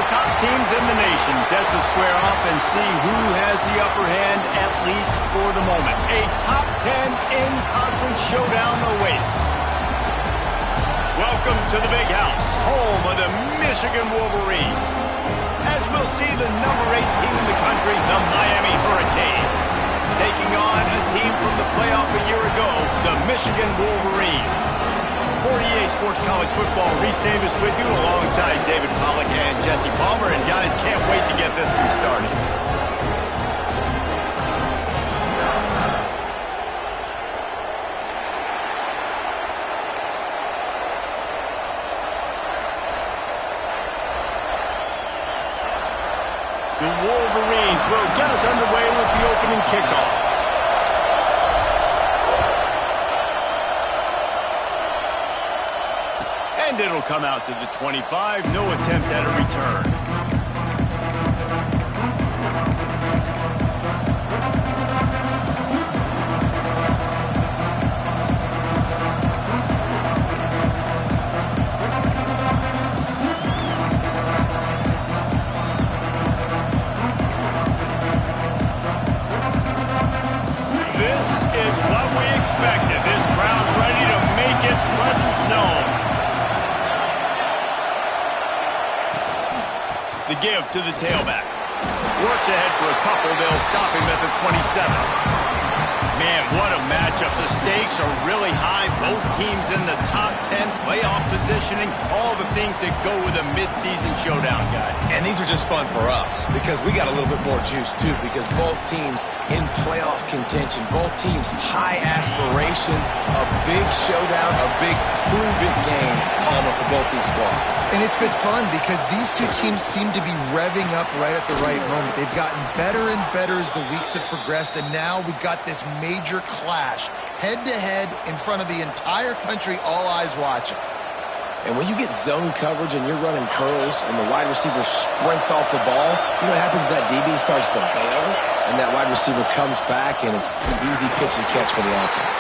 top teams in the nation set to square off and see who has the upper hand, at least for the moment. A top 10 in-conference showdown awaits. Welcome to the Big House, home of the Michigan Wolverines. As we'll see the number 8 team in the country, the Miami Hurricanes, taking on a team from the playoff a year ago, the Michigan Wolverines. For EA Sports College Football, Reese Davis with you alongside David Pollack and Jesse Palmer. And guys, can't wait to get this one started. The Wolverines will get us underway with the opening kickoff. And it'll come out to the 25. No attempt at a return. This is what we expected. This crowd ready to make its presence known. The give to the tailback. Works ahead for a couple. They'll stop him at the 27. Man, what a matchup. The stakes are really high. Both teams in the top 10 playoff positioning. All the things that go with a midseason showdown, guys. And these are just fun for us because we got a little bit more juice, too, because both teams in playoff contention, both teams high aspirations, a big showdown, a big prove-it game, Palmer, for both these squads. And it's been fun because these two teams seem to be revving up right at the right moment. They've gotten better and better as the weeks have progressed, and now we've got this major clash, head-to-head in front of the entire country, all eyes watching. And when you get zone coverage and you're running curls and the wide receiver sprints off the ball, you know what happens? That DB starts to bail, and that wide receiver comes back, and it's an easy pitch and catch for the offense.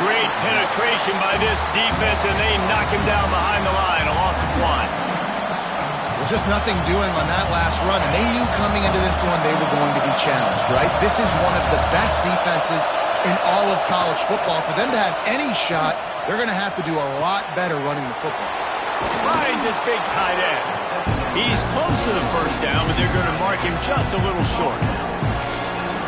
Great penetration by this defense, and they knock him down behind the line. A loss of 1. Well, just nothing doing on that last run, and they knew coming into this one they were going to be challenged, right? This is one of the best defenses in all of college football. For them to have any shot, they're going to have to do a lot better running the football. Finds his big tight end. He's close to the first down, but they're going to mark him just a little short.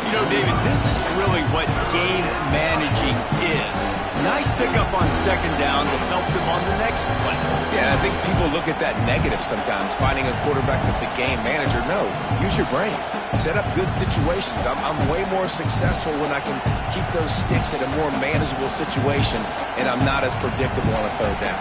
You know, David, this is really what game managing is. Nice pickup on second down to help them on the next play. Yeah, I think people look at that negative sometimes, finding a quarterback that's a game manager. No, use your brain. Set up good situations. I'm way more successful when I can keep those sticks in a more manageable situation, and I'm not as predictable on a third down.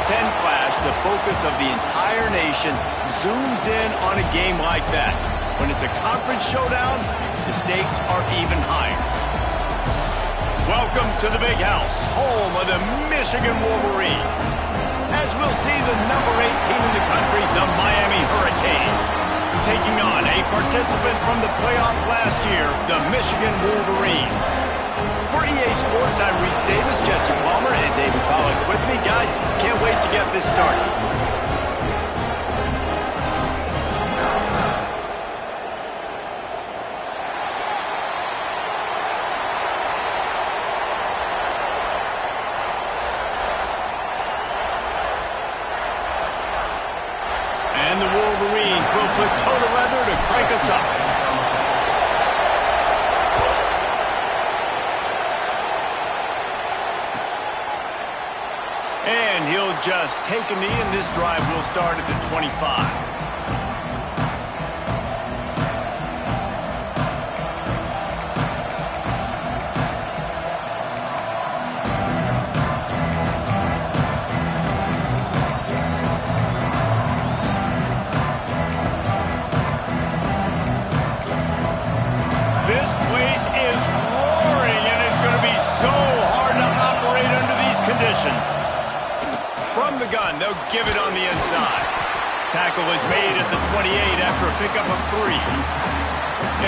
10 clash, the focus of the entire nation zooms in on a game like that. When it's a conference showdown, the stakes are even higher. Welcome to the Big House, home of the Michigan Wolverines. As we'll see the number 8 team in the country, the Miami Hurricanes, taking on a participant from the playoff last year, the Michigan Wolverines. For EA Sports, I'm Reese Davis, Jesse Palmer, and David Pollack with me. Guys, can't wait to get this started. And the Wolverines will put toe to leather to crank us up. And he'll just take a knee, and this drive will start at the 25. This place is roaring, and it's going to be so hard to operate under these conditions. From the gun, they'll give it on the inside. Tackle is made at the 28 after a pickup of 3.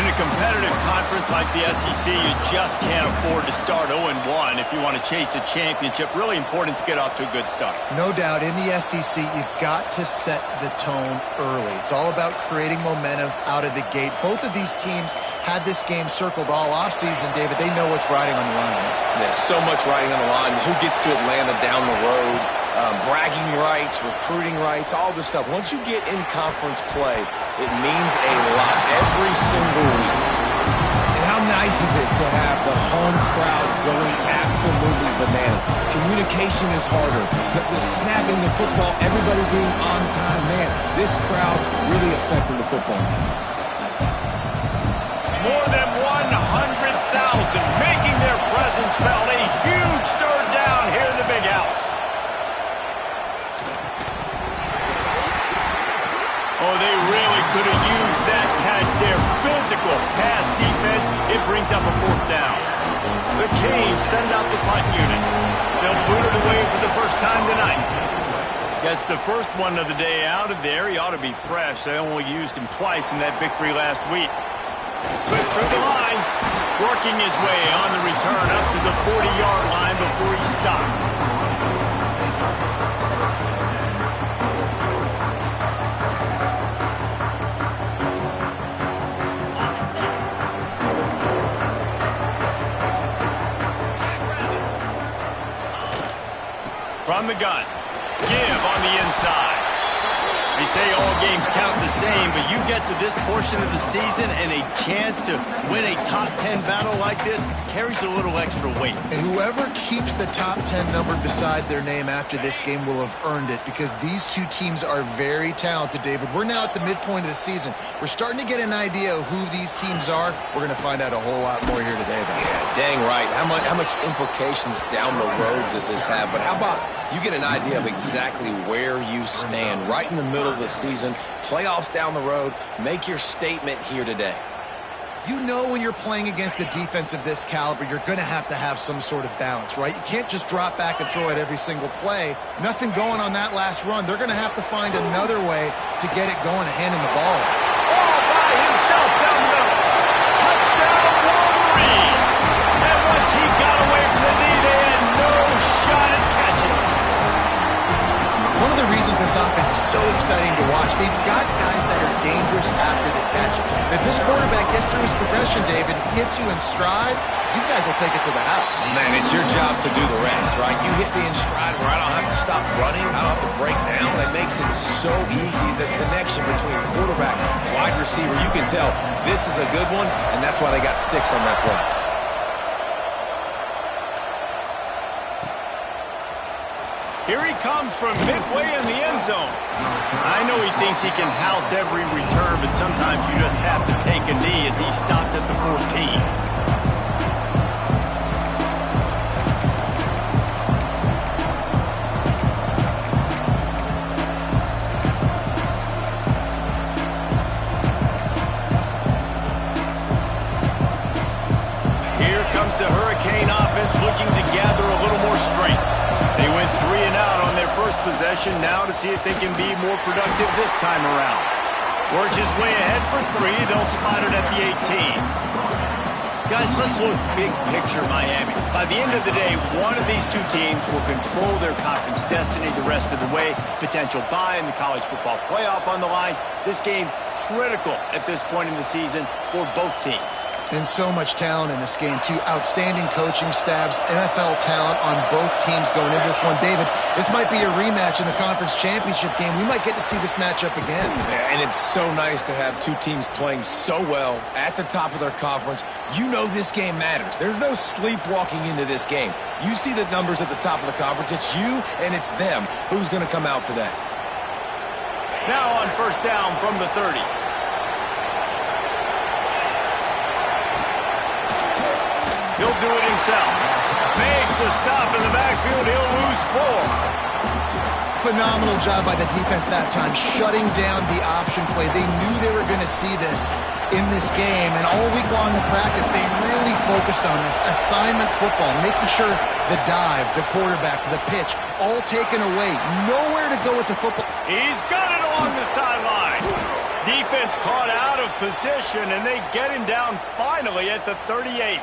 In a competitive conference like the SEC, you just can't afford to start 0-1 if you want to chase a championship. Really important to get off to a good start. No doubt, in the SEC, you've got to set the tone early. It's all about creating momentum out of the gate. Both of these teams had this game circled all offseason, David. They know what's riding on the line. There's so much riding on the line. Who gets to Atlanta down the road? Bragging rights, recruiting rights, all this stuff. Once you get in conference play, it means a lot every single week. And how nice is it to have the home crowd going absolutely bananas? Communication is harder. The snapping the football, everybody being on time. Man, this crowd really affecting the football game. More than 100,000 making their presence felt. A huge third down here in the Big House. Oh, they really could have used that catch there. Physical pass defense. It brings up a 4th down. The Canes send out the punt unit. They'll boot it away for the first time tonight. Gets the first one of the day out of there. He ought to be fresh. They only used him twice in that victory last week. Slips through the line. Working his way on the return up to the 40-yard line before he stopped. From the gun, give on the inside. They say all games count the same, but you get to this portion of the season and a chance to win a top 10 battle like this carries a little extra weight. And whoever keeps the top 10 number beside their name after this game will have earned it, because these two teams are very talented, David. We're now at the midpoint of the season. We're starting to get an idea of who these teams are. We're going to find out a whole lot more here today, though. Yeah, dang right. How much implications down the road does this have? But how about you get an idea of exactly where you stand right in the middle of the season, playoffs down the road, make your statement here today. You know when you're playing against a defense of this caliber, you're going to have some sort of balance, right? You can't just drop back and throw it every single play. Nothing going on that last run. They're going to have to find another way to get it going and handing the ball. All by himself down the middle. Touchdown, Wolverine. And once he got away from the knee, they had no shot at catching. One of the reasons this offense is so exciting to watch, they've got guys that are dangerous after the catch. And if this quarterback gets through his progression, David, hits you in stride, these guys will take it to the house. Man, it's your job to do the rest, right? You hit me in stride where I don't have to stop running, I don't have to break down. That makes it so easy. The connection between quarterback and wide receiver, you can tell this is a good one, and that's why they got 6 on that play. Here he comes from midway in the end zone. I know he thinks he can house every return, but sometimes you just have to take a knee as he stopped at the 14. They went 3 and out on their first possession. Now to see if they can be more productive this time around. Works his way ahead for 3. They'll spot it at the 18. Guys, let's look big picture Miami. By the end of the day, one of these two teams will control their conference destiny the rest of the way. Potential bye in the college football playoff on the line. This game critical at this point in the season for both teams. And so much talent in this game, too. Outstanding coaching staffs, NFL talent on both teams going into this one. David, this might be a rematch in the conference championship game. We might get to see this matchup again. Yeah, and it's so nice to have two teams playing so well at the top of their conference. You know this game matters. There's no sleepwalking into this game. You see the numbers at the top of the conference. It's you and it's them. Who's going to come out today? Now on first down from the 30. He'll do it himself. Makes a stop in the backfield. He'll lose 4. Phenomenal job by the defense that time, shutting down the option play. They knew they were going to see this in this game, and all week long in practice, they really focused on this. Assignment football, making sure the dive, the quarterback, the pitch, all taken away. Nowhere to go with the football. He's got it along the sideline. Defense caught out of position, and they get him down finally at the 38.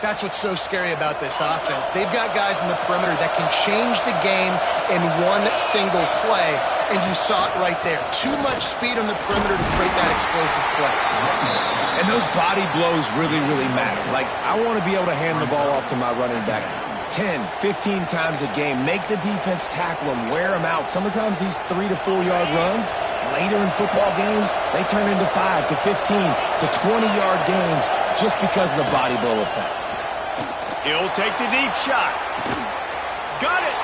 That's what's so scary about this offense. They've got guys in the perimeter that can change the game in one single play, and you saw it right there. Too much speed on the perimeter to create that explosive play. And those body blows really, really matter. Like, I want to be able to hand the ball off to my running back 10, 15 times a game. Make the defense tackle them, wear them out. Sometimes these 3 to 4 yard runs, later in football games, they turn into 5 to 15 to 20-yard gains just because of the body blow effect. He'll take the deep shot. Got it.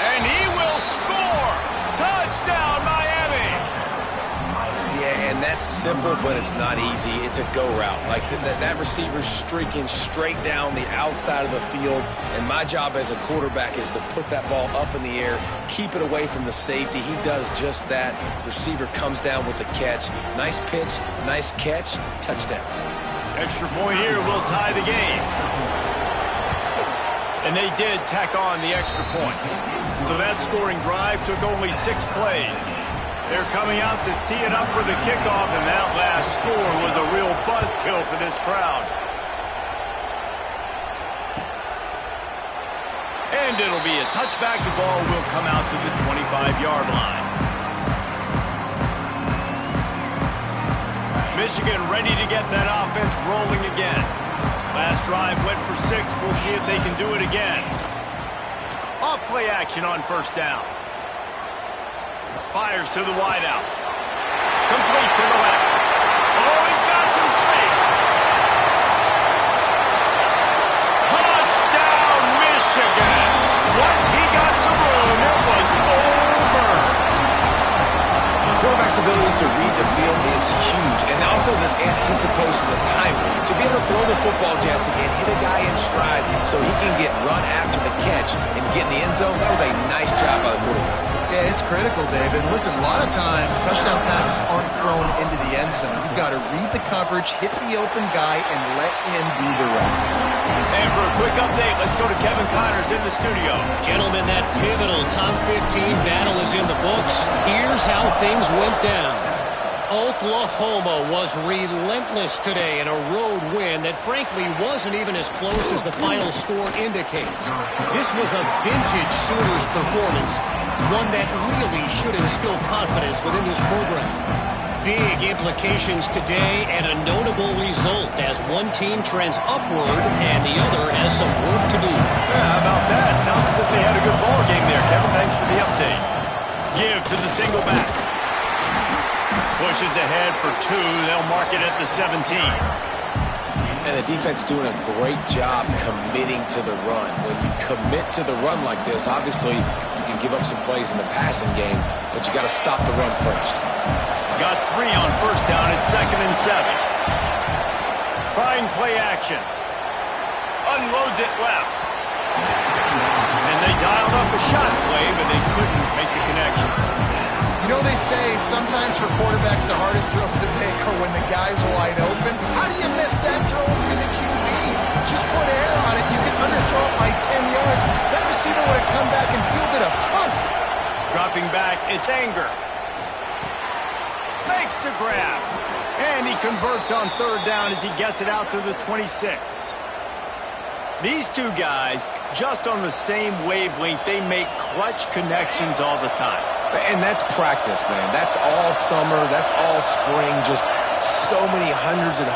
And he will score. Touchdown, Miami. Yeah, and that's simple, but it's not easy. It's a go route. Like that receiver's streaking straight down the outside of the field, and my job as a quarterback is to put that ball up in the air, keep it away from the safety. He does just that. Receiver comes down with the catch. Nice pitch, nice catch, touchdown. Extra point here will tie the game. And they did tack on the extra point. So that scoring drive took only 6 plays. They're coming out to tee it up for the kickoff, and that last score was a real buzzkill for this crowd. And it'll be a touchback. The ball will come out to the 25-yard line. Michigan ready to get that offense rolling again. Last drive went for 6. We'll see if they can do it again. Off play action on first down. Fires to the wideout. Complete to the left. Oh, he's got some space. Touchdown, Michigan. Once he got some room, it was over. Quarterback's abilities to read the field is huge, and also the anticipation, the time to be able to throw the football, Jesse, and hit a guy in stride so he can get run after the catch and get in the end zone. That was a nice job by the quarterback. Yeah, it's critical, David. Listen, a lot of times touchdown passes aren't thrown into the end zone. You've got to read the coverage, hit the open guy, and let him do the rest. And for a quick update, let's go to Kevin Connors in the studio. Gentlemen, that pivotal top 15 battle is in the books. Here's how things went down. Oklahoma was relentless today in a road win that frankly wasn't even as close as the final score indicates. This was a vintage Sooners performance, one that really should instill confidence within this program. Big implications today and a notable result as one team trends upward and the other has some work to do. Yeah, how about that? Sounds as if they had a good ball game there, Kevin. Thanks for the update. Give to the single back. Pushes ahead for 2. They'll mark it at the 17. And the defense doing a great job committing to the run. When you commit to the run like this, obviously you can give up some plays in the passing game, but you got to stop the run first. Got 3 on first down at 2nd and 7. Trying play action. Unloads it left. And they dialed up a shot play, but they couldn't make the connection. You know, they say sometimes for quarterbacks the hardest throws to make are when the guy's wide open. How do you miss that throw through the QB? Just put air on it. You can underthrow it by 10 yards. That receiver would have come back and fielded a punt. Dropping back, it's Anger. Makes the grab. And he converts on third down as he gets it out to the 26. These two guys, just on the same wavelength, they make clutch connections all the time. And that's practice, man. That's all summer. That's all spring. Just so many hundreds and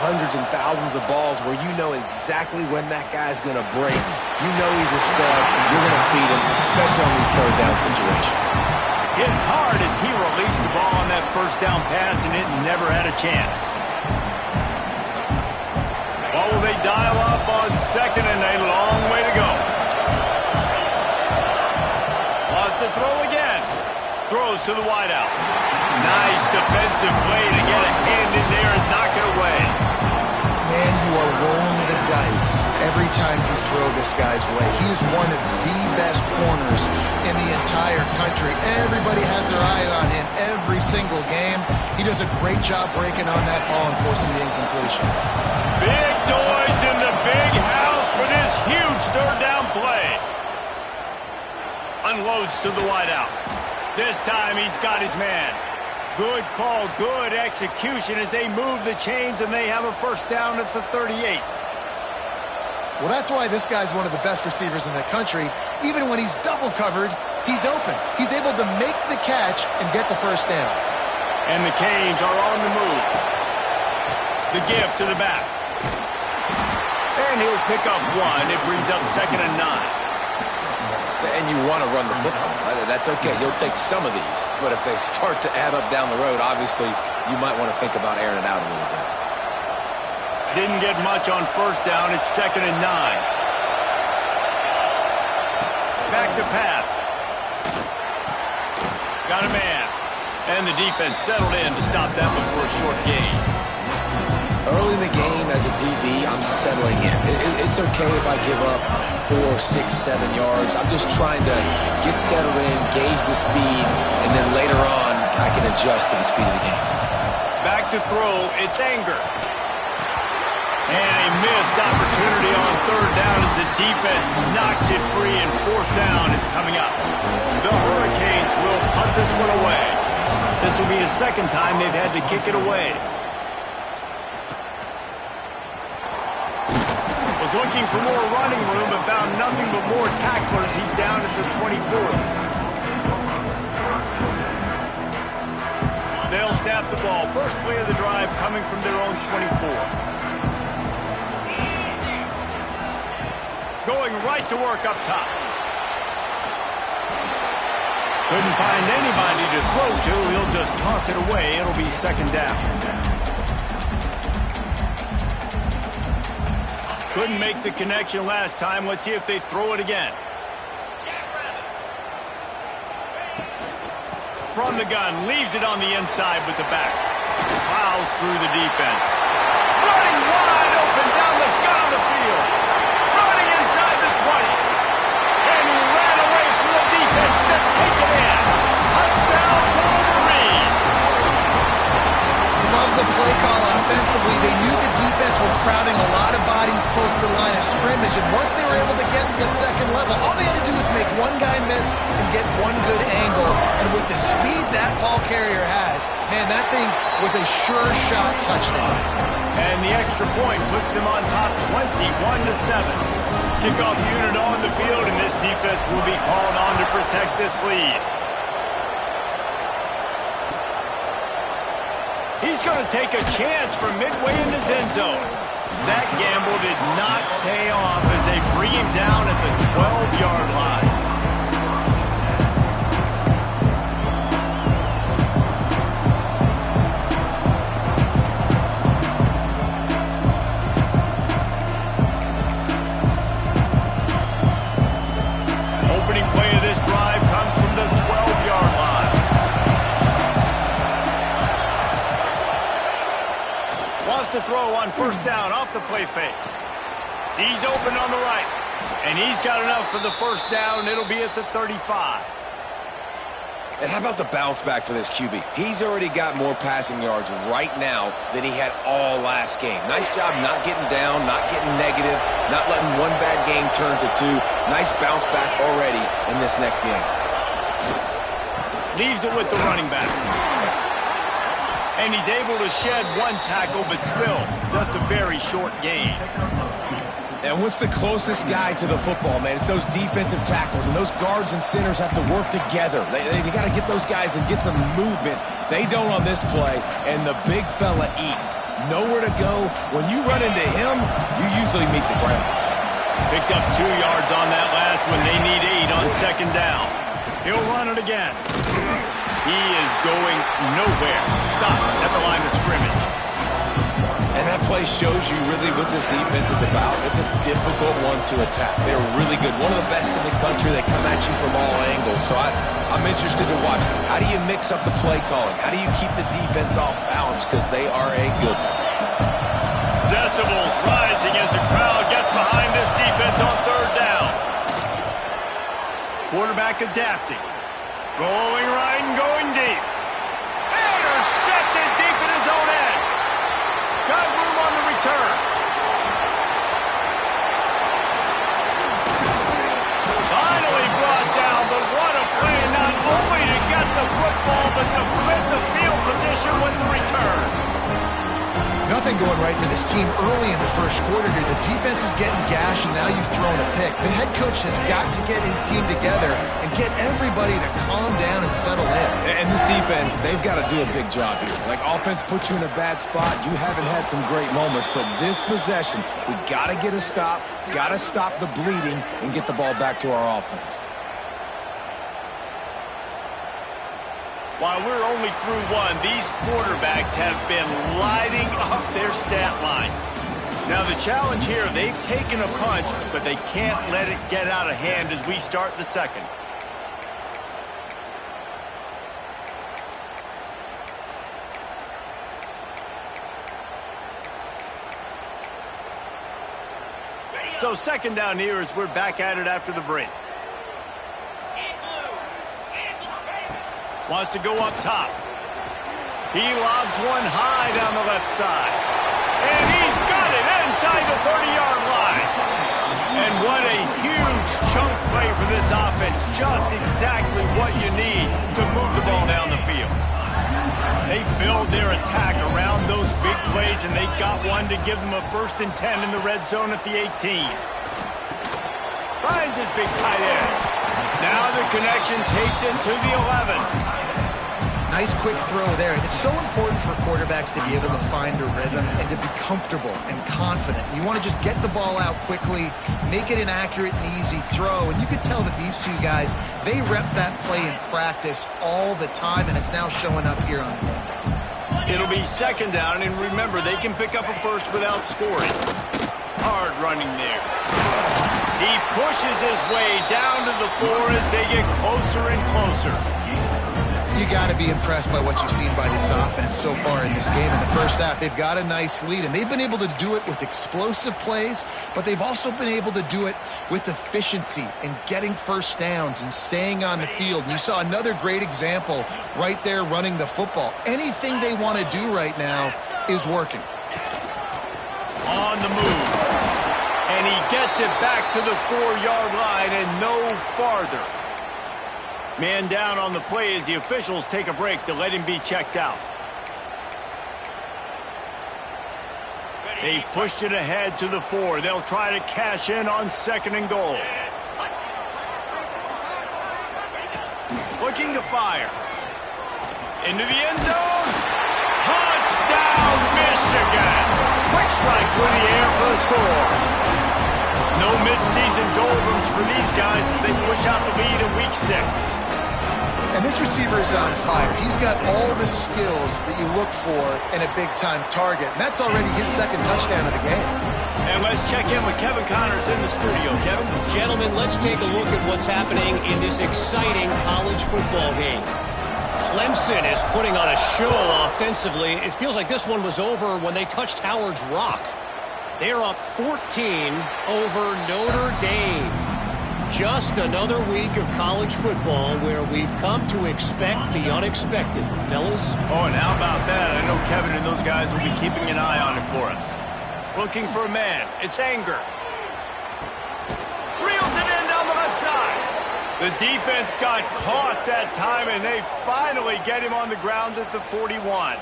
thousands of balls where you know exactly when that guy's going to break. You know he's a stud. You're going to feed him, especially on these third down situations. Hit hard as he released the ball on that first down pass, and it never had a chance. What will they dial up on second and a long way to go? Wants to throw again. Throws to the wideout. Nice defensive play to get a hand in there and knock it away. Man, you are rolling the dice every time you throw this guy's way. He's one of the best corners in the entire country. Everybody has their eye on him every single game. He does a great job breaking on that ball and forcing the incompletion. Big noise in the big house for this huge third down play. Unloads to the wideout. This time he's got his man. Good call, good execution as they move the chains and they have a first down at the 38. Well, that's why this guy's one of the best receivers in the country. Even when he's double covered, he's open. He's able to make the catch and get the first down. And the Canes are on the move. The give to the back. And he'll pick up one. It brings up 2nd and 9. And you want to run the football. That's okay. You'll take some of these. But if they start to add up down the road, obviously you might want to think about airing it out a little bit. Didn't get much on first down. It's 2nd and 9. Back to pass. Got a man. And the defense settled in to stop that one for a short gain. Early in the game as a DB, I'm settling in. It's okay if I give up 4, 6, 7 yards. I'm just trying to get settled in, gauge the speed, and then later on, I can adjust to the speed of the game. Back to throw, it's Anger. And a missed opportunity on third down as the defense knocks it free and fourth down is coming up. The Hurricanes will punt this one away. This will be the second time they've had to kick it away. Was looking for more running room but found nothing but more tacklers. He's down at the 24. They'll snap the ball. First play of the drive coming from their own 24. Going right to work up top. Couldn't find anybody to throw to. He'll just toss it away. It'll be 2nd down. Couldn't make the connection last time. Let's see if they throw it again. From the gun, leaves it on the inside with the back. Plows through the defense. Running wide open down the gut of the field. Running inside the 20. And he ran away from the defense to take it in. Touchdown, Wolverines. Love the play call offensively. They knew the defense were crowding a lot of bodies close to the line of scrimmage, and once they were able to get to the second level, all they had to do was make one guy miss and get one good angle. And with the speed that ball carrier has, man, that thing was a sure shot touchdown. And the extra point puts them on top 21-7. Kickoff unit on the field, and this defense will be called on to protect this lead. He's going to take a chance from midway in his end zone. That gamble did not pay off as they bring him down at the 12-yard line. Opening play of this drive comes from the 12-yard line. Wants to throw on first down off the play fake. He's open on the right. And he's got enough for the first down. It'll be at the 35. And how about the bounce back for this QB? He's already got more passing yards right now than he had all last game. Nice job not getting down, not getting negative, not letting one bad game turn to two. Nice bounce back already in this next game. Leaves it with the running back. And he's able to shed one tackle, but still just a very short gain. And what's the closest guy to the football, man? It's those defensive tackles, and those guards and centers have to work together. They got to get those guys and get some movement. They don't on this play, and the big fella eats. Nowhere to go. When you run into him, you usually meet the ground. Picked up 2 yards on that last one. They need 8 on second down. He'll run it again. He is going nowhere. Stop at the line of scrimmage. And that play shows you really what this defense is about. It's a difficult one to attack. They're really good. One of the best in the country. They come at you from all angles. So I'm interested to watch. How do you mix up the play calling? How do you keep the defense off balance? Because they are a good one. Decibels rising as the crowd gets behind this defense on third down. Quarterback adapting. Going right and going deep. Intercepted deep in his own end. Got room on the return. Finally brought down, but what a play, not only to get the football, but to flip the field position with the return. Nothing going right for this team early in the first quarter here. The defense is getting gashed, and now you've thrown a pick. The head coach has got to get his team together and get everybody to calm down and settle in. And this defense, they've got to do a big job here. Like, offense puts you in a bad spot. You haven't had some great moments, but this possession, we got to get a stop, got to stop the bleeding, and get the ball back to our offense. While we're only through one, these quarterbacks have been lighting up their stat lines. Now the challenge here, they've taken a punch, but they can't let it get out of hand as we start the second. So second down here as we're back at it after the break. Wants to go up top. He lobs one high down the left side. And he's got it inside the 30-yard line. And what a huge chunk play for this offense. Just exactly what you need to move the ball down the field. They build their attack around those big plays, and they got one to give them a 1st and 10 in the red zone at the 18. Finds his big tight end. Now the connection takes it to the 11. Nice quick throw there. It's so important for quarterbacks to be able to find a rhythm and to be comfortable and confident. You want to just get the ball out quickly, make it an accurate and easy throw. And you could tell that these two guys, they rep that play in practice all the time, and it's now showing up here on game. It'll be second down, and remember, they can pick up a first without scoring. Hard running there. He pushes his way down to the 4 as they get closer and closer. You got to be impressed by what you've seen by this offense so far in this game. In the first half, they've got a nice lead, and they've been able to do it with explosive plays, but they've also been able to do it with efficiency and getting first downs and staying on the field. And you saw another great example right there running the football. Anything they want to do right now is working. On the move. And he gets it back to the 4-yard line and no farther. Man down on the play as the officials take a break to let him be checked out. They've pushed it ahead to the 4. They'll try to cash in on 2nd and goal. Looking to fire. Into the end zone. Touchdown, Michigan. Quick strike through the air for the score. No midseason doldrums for these guys as they push out the lead in week 6. And this receiver is on fire. He's got all the skills that you look for in a big-time target. And that's already his 2nd touchdown of the game. And let's check in with Kevin Connors in the studio. Kevin? Gentlemen, let's take a look at what's happening in this exciting college football game. Clemson is putting on a show offensively. It feels like this one was over when they touched Howard's Rock. They're up 14 over Notre Dame. Just another week of college football where we've come to expect the unexpected, fellas. Oh, and how about that? I know Kevin and those guys will be keeping an eye on it for us. Looking for a man. It's Anger. Reels it in down the left side. The defense got caught that time, and they finally get him on the ground at the 41.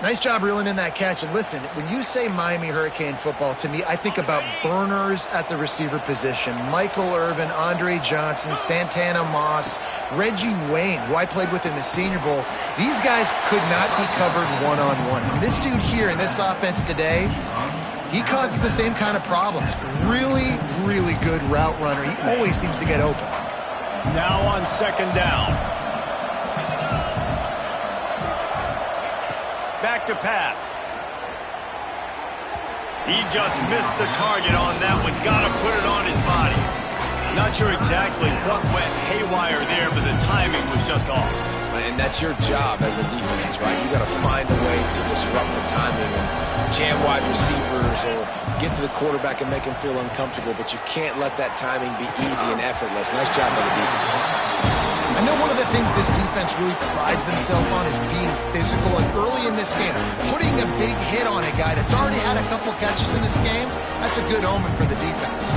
Nice job reeling in that catch. And listen, when you say Miami Hurricane football, to me, I think about burners at the receiver position. Michael Irvin, Andre Johnson, Santana Moss, Reggie Wayne, who I played with in the Senior Bowl. These guys could not be covered one-on-one. And this dude here in this offense today, he causes the same kind of problems. Really, really good route runner. He always seems to get open. Now on second down. Back to pass. He just missed the target on that one. Got to put it on his body. Not sure exactly what went haywire there, but the timing was just off. And that's your job as a defense, right? You got to find a way to disrupt the timing and jam wide receivers or get to the quarterback and make him feel uncomfortable, but you can't let that timing be easy and effortless. Nice job by the defense. I know one of the things this defense really prides themselves on is being physical, and early in this game, putting a big hit on a guy that's already had a couple catches in this game, that's a good omen for the defense.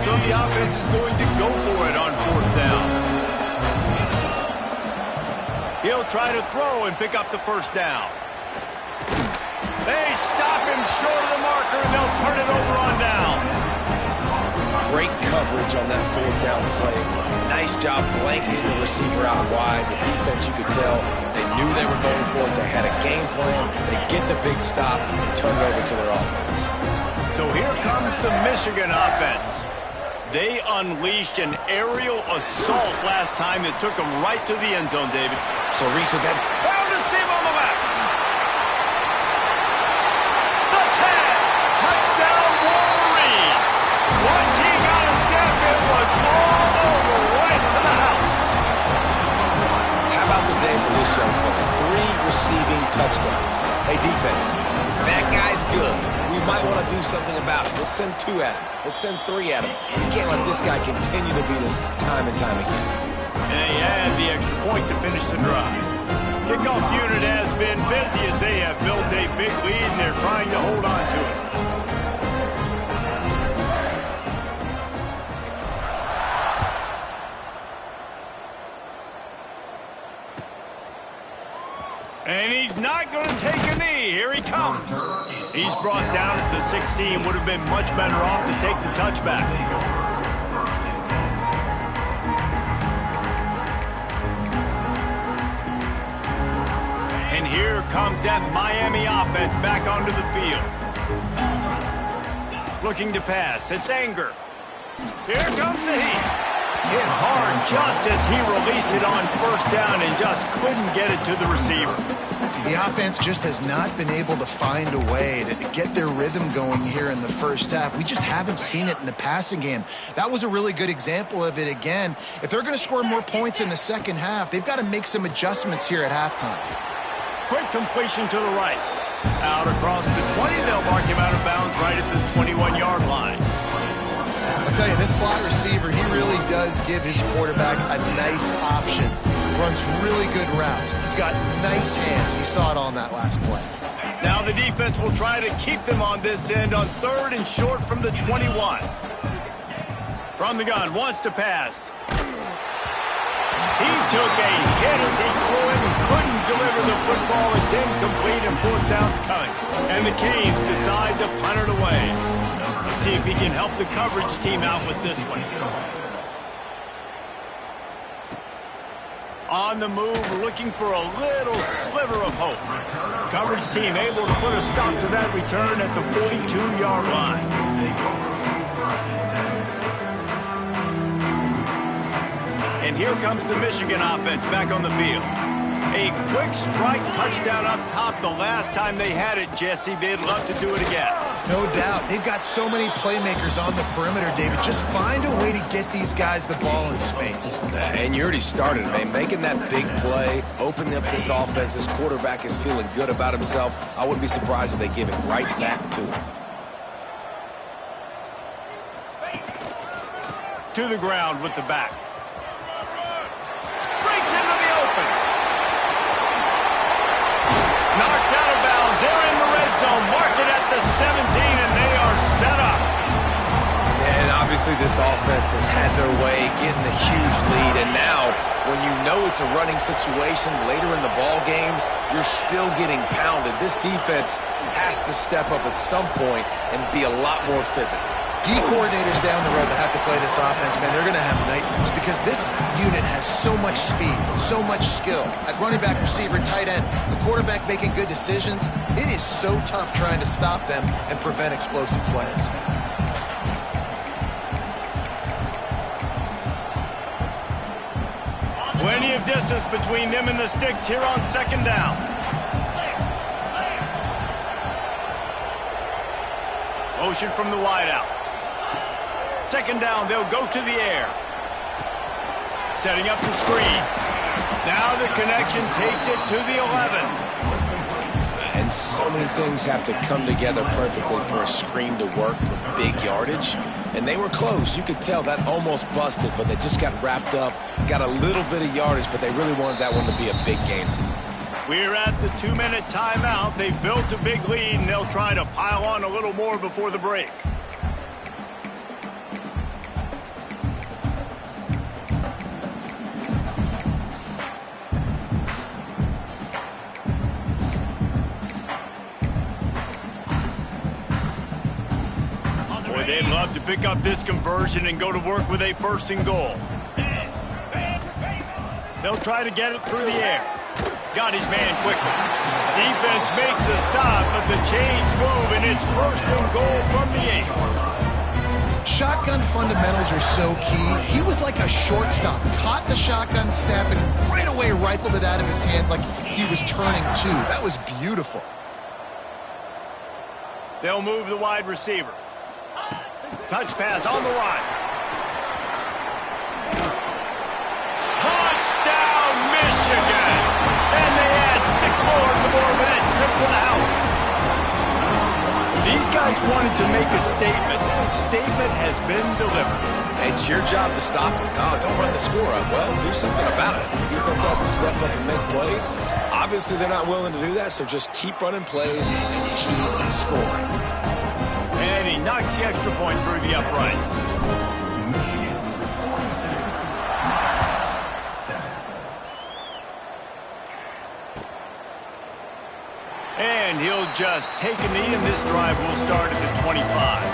So the offense is going to go for it on fourth down. He'll try to throw and pick up the first down. They stop him short of the marker, and they'll turn it over on downs. Great coverage on that fourth down play. Nice job blanketing the receiver out wide. The defense, you could tell, they knew they were going for it. They had a game plan. They get the big stop and turn it over to their offense. So here comes the Michigan offense. They unleashed an aerial assault last time that took them right to the end zone, David. So Reese with that. Found the seam on the left. The tag. Touchdown, Wolverine. Once he got a step, it was all over right to the house. How about the day for this young fella? 3 receiving touchdowns. Hey, defense, that guy's good. We might want to do something about it. Let's send 2 at him. Let's send 3 at him. We can't let this guy continue to beat us time and time again. And they add the extra point to finish the drive. Kickoff unit has been busy as they have built a big lead, and they're trying to hold on to it. And he's not going to take a knee. Here he comes. He's brought down at the 16. Would have been much better off to take the touchback. And here comes that Miami offense back onto the field. Looking to pass. It's Anger. Here comes the heat. Hit hard just as he released it on first down and just couldn't get it to the receiver. The offense just has not been able to find a way to get their rhythm going here in the first half. We just haven't seen it in the passing game. That was a really good example of it again. If they're going to score more points in the second half, they've got to make some adjustments here at halftime. Quick completion to the right. Out across the 20, they'll mark him out of bounds right at the 21-yard line. I'll tell you, this slot receiver, he really does give his quarterback a nice option. Runs really good routes. He's got nice hands. You saw it on that last play. Now the defense will try to keep them on this end on 3rd and short from the 21. From the gun, wants to pass. He took a hit as he threw it and couldn't deliver the football. It's incomplete and 4th down's coming. And the Canes decide to punt it away. Let's see if he can help the coverage team out with this one. On the move, looking for a little sliver of hope. Coverage team able to put a stop to that return at the 42-yard line. And here comes the Michigan offense back on the field. A quick strike touchdown up top the last time they had it, Jesse. They'd love to do it again. No doubt. They've got so many playmakers on the perimeter, David. Just find a way to get these guys the ball in space. And you already started, man. Making that big play, opening up this offense. This quarterback is feeling good about himself. I wouldn't be surprised if they give it right back to him. To the ground with the back. Breaks into the open. Knocked out of bounds. They're in the red zone. Mark it at the 17, and they are set up. And obviously this offense has had their way, getting the huge lead. And now, when you know it's a running situation later in the ball games, you're still getting pounded. This defense has to step up at some point and be a lot more physical. D coordinators down the road that have to play this offense, man, they're going to have nightmares because this unit has so much speed, so much skill. At running back, receiver, tight end, the quarterback making good decisions, it is so tough trying to stop them and prevent explosive plays. Plenty of distance between them and the sticks here on second down. Motion from the wideout. Second down, they'll go to the air. Setting up the screen. Now the connection takes it to the 11. And so many things have to come together perfectly for a screen to work for big yardage. And they were close. You could tell that almost busted, but they just got wrapped up, got a little bit of yardage, but they really wanted that one to be a big gainer. We're at the 2-minute timeout. They've built a big lead, and they'll try to pile on a little more before the break. Boy, they'd love to pick up this conversion and go to work with a 1st and goal. They'll try to get it through the air. Got his man quickly. Defense makes a stop, but the chains move, and it's 1st and goal from the 8. Shotgun fundamentals are so key. He was like a shortstop. Caught the shotgun snap and right away rifled it out of his hands like he was turning two. That was beautiful. They'll move the wide receiver. Touch pass on the right. Touchdown, Michigan! And they add 6 more to the board with that trip to the house. These guys wanted to make a statement. Statement has been delivered. It's your job to stop it. No, don't run the score up. Well, do something about it. The defense has to step up and make plays. Obviously, they're not willing to do that, so just keep running plays and keep scoring. And he knocks the extra point through the uprights. And he'll just take a knee, and this drive will start at the 25.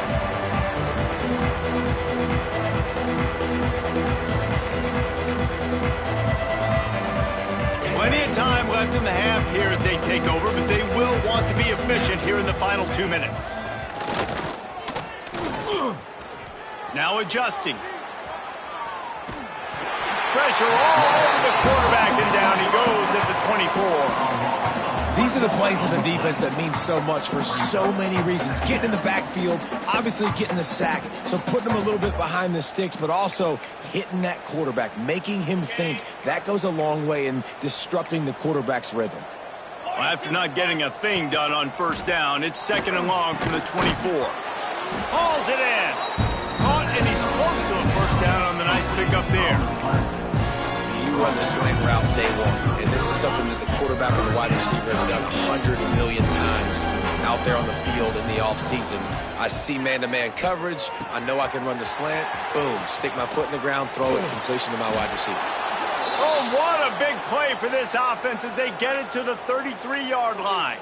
Plenty of time left in the half here as they take over, but they will want to be efficient here in the final 2 minutes. Now adjusting. Pressure all over the quarterback, and down he goes at the 24. These are the plays as a defense that mean so much for so many reasons. Getting in the backfield, obviously getting the sack, so putting him a little bit behind the sticks, but also hitting that quarterback, making him think. That goes a long way in disrupting the quarterback's rhythm. Well, after not getting a thing done on 1st down, it's 2nd and long from the 24. Hauls it in. Caught, and he's close to a 1st down on the nice pickup there. You run the slant route day one, and this is something that the quarterback or the wide receiver has done 100 million times out there on the field in the offseason. I see man-to-man coverage. I know I can run the slant. Boom, stick my foot in the ground, throw it, completion to my wide receiver. Oh, what a big play for this offense as they get it to the 33-yard line.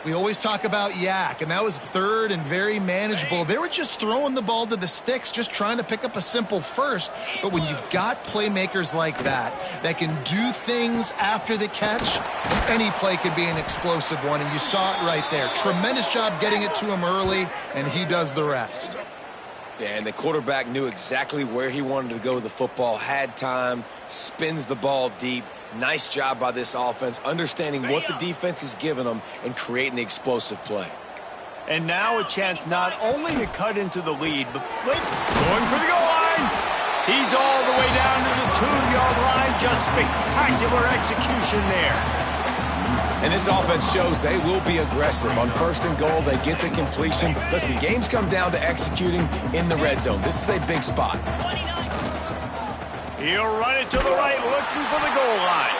We always talk about yak, and that was 3rd and very manageable. They were just throwing the ball to the sticks, just trying to pick up a simple 1st. But when you've got playmakers like that can do things after the catch, any play could be an explosive one, and you saw it right there. Tremendous job getting it to him early, and he does the rest. Yeah, and the quarterback knew exactly where he wanted to go with the football, had time, spins the ball deep. Nice job by this offense, understanding what the defense is giving them and creating the explosive play. And now a chance not only to cut into the lead, but going for the goal line. He's all the way down to the 2-yard line. Just spectacular execution there. And this offense shows they will be aggressive. On 1st and goal, they get the completion. Listen, games come down to executing in the red zone. This is a big spot. He'll run it to the right, looking for the goal line.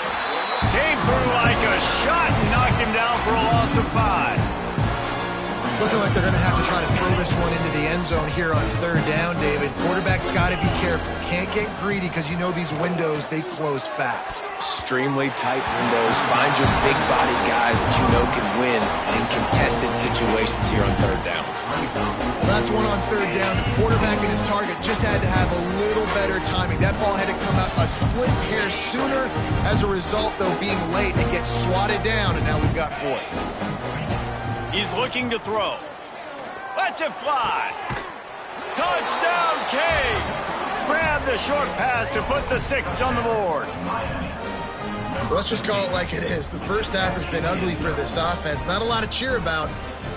Came through like a shot and knocked him down for a loss of 5. It's looking like they're going to have to try to throw this one into the end zone here on 3rd down, David. Quarterback's got to be careful. Can't get greedy because you know these windows, they close fast. Extremely tight windows. Find your big-bodied guys that you know can win in contested situations here on 3rd down. Well, that's one on 3rd down. The quarterback and his target just had to have a little better timing. That ball had to come out a split hair sooner. As a result, though, being late, it gets swatted down, and now we've got 4th. He's looking to throw. Lets it fly. Touchdown, Canes. Grab the short pass to put the 6 on the board. Let's just call it like it is. The first half has been ugly for this offense. Not a lot to cheer about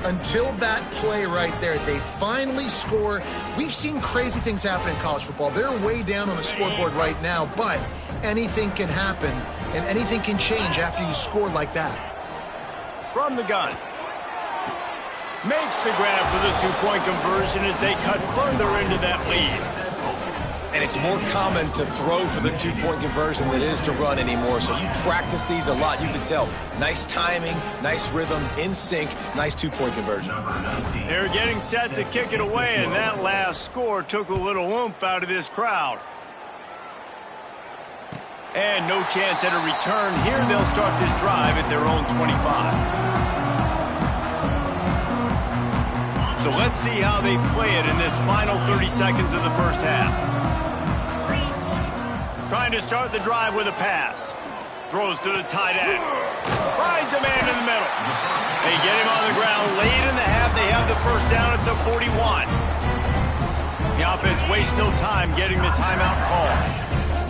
until that play right there. They finally score. We've seen crazy things happen in college football. They're way down on the scoreboard right now, but anything can happen, and anything can change after you score like that. From the gun. Makes the grab for the 2-point conversion as they cut further into that lead. And it's more common to throw for the 2-point conversion than it is to run anymore. So you practice these a lot. You can tell. Nice timing, nice rhythm, in sync, nice 2-point conversion. They're getting set to kick it away, and that last score took a little oomph out of this crowd. And no chance at a return here. They'll start this drive at their own 25. So let's see how they play it in this final 30 seconds of the first half. Trying to start the drive with a pass. Throws to the tight end. Finds a man in the middle. They get him on the ground late in the half. They have the first down at the 41. The offense wastes no time getting the timeout call.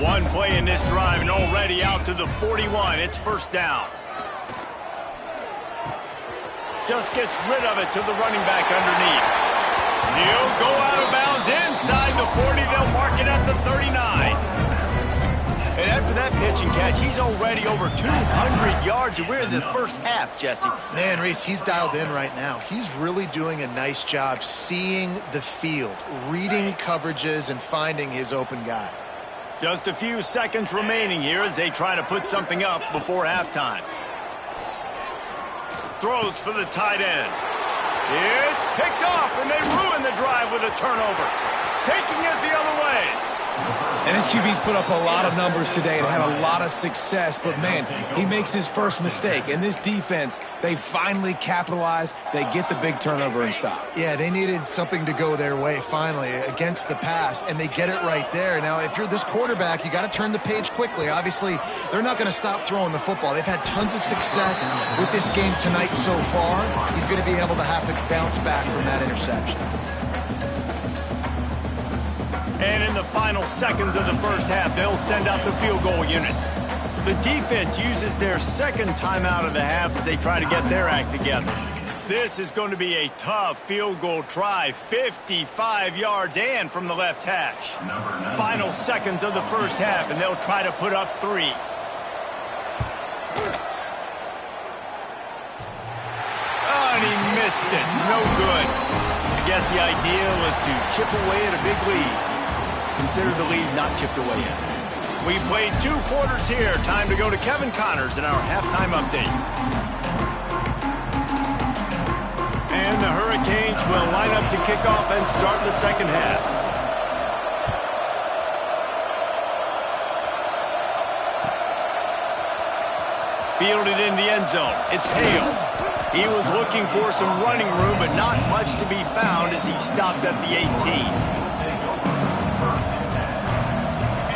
One play in this drive and already out to the 41. It's first down. Just gets rid of it to the running back underneath. He'll go out of bounds inside the 40. They'll mark it at the 39. And after that pitch and catch, he's already over 200 yards. And we're in the first half, Jesse. Man, Reese, he's dialed in right now. He's really doing a nice job seeing the field, reading coverages, and finding his open guy. Just a few seconds remaining here as they try to put something up before halftime. Throws for the tight end. It's picked off, and they ruin the drive with a turnover. Taking it the other way. And his QB's put up a lot of numbers today and had a lot of success, but man, he makes his first mistake. And this defense, they finally capitalize. They get the big turnover and stop. Yeah, they needed something to go their way finally against the pass, and they get it right there. Now, if you're this quarterback, you got to turn the page quickly. Obviously, they're not going to stop throwing the football. They've had tons of success with this game tonight so far. He's going to be able to have to bounce back from that interception. And in the final seconds of the first half, they'll send out the field goal unit. The defense uses their second timeout of the half as they try to get their act together. This is going to be a tough field goal try, 55 yards and from the left hash. Final seconds of the first half, and they'll try to put up 3. Oh, and he missed it. No good. I guess the idea was to chip away at a big lead. Consider the lead not chipped away yet. We played 2 quarters here. Time to go to Kevin Connors in our halftime update. And the Hurricanes will line up to kick off and start the second half. Fielded in the end zone. It's Hale. He was looking for some running room, but not much to be found as he stopped at the 18.